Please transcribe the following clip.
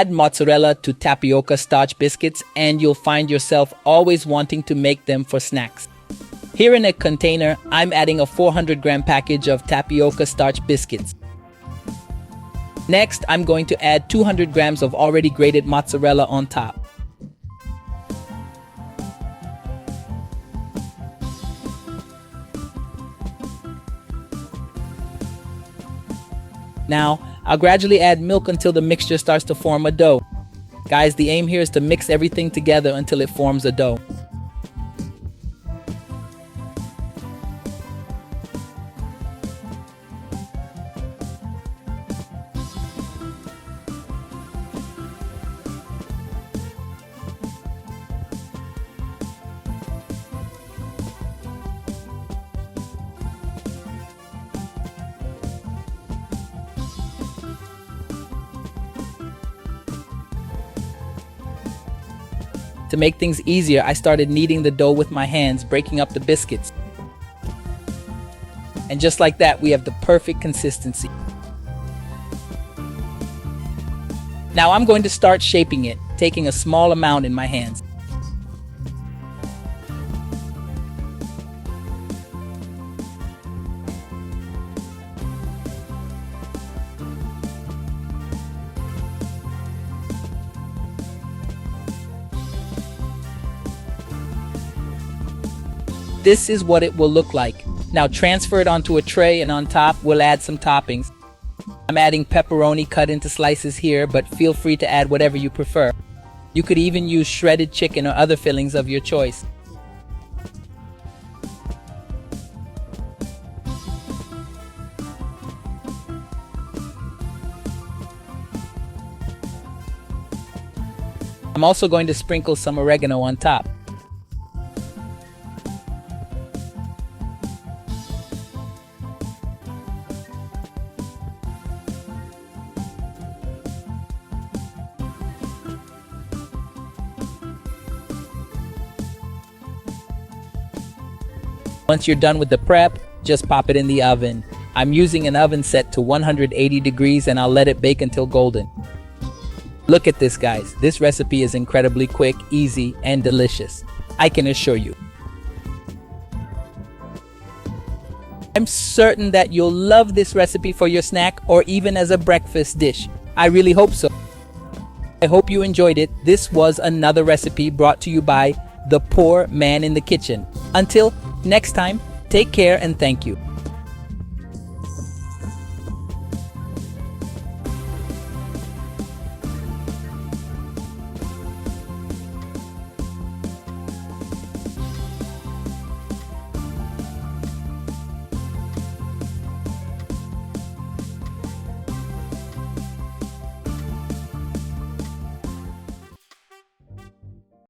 Add mozzarella to tapioca starch biscuits and you'll find yourself always wanting to make them for snacks. Here in a container, I'm adding a 400-gram package of tapioca starch biscuits. Next, I'm going to add 200 grams of already grated mozzarella on top. Now, I'll gradually add milk until the mixture starts to form a dough. Guys, the aim here is to mix everything together until it forms a dough. To make things easier, I started kneading the dough with my hands, breaking up the biscuits. And just like that, we have the perfect consistency. Now I'm going to start shaping it, taking a small amount in my hands. This is what it will look like. Now transfer it onto a tray and on top we'll add some toppings. I'm adding pepperoni cut into slices here, but feel free to add whatever you prefer. You could even use shredded chicken or other fillings of your choice. I'm also going to sprinkle some oregano on top. Once you're done with the prep, just pop it in the oven. I'm using an oven set to 180 degrees and I'll let it bake until golden. Look at this, guys. This recipe is incredibly quick, easy, and delicious. I can assure you. I'm certain that you'll love this recipe for your snack or even as a breakfast dish. I really hope so. I hope you enjoyed it. This was another recipe brought to you by the Poor Man in the Kitchen. Until next time, take care and thank you.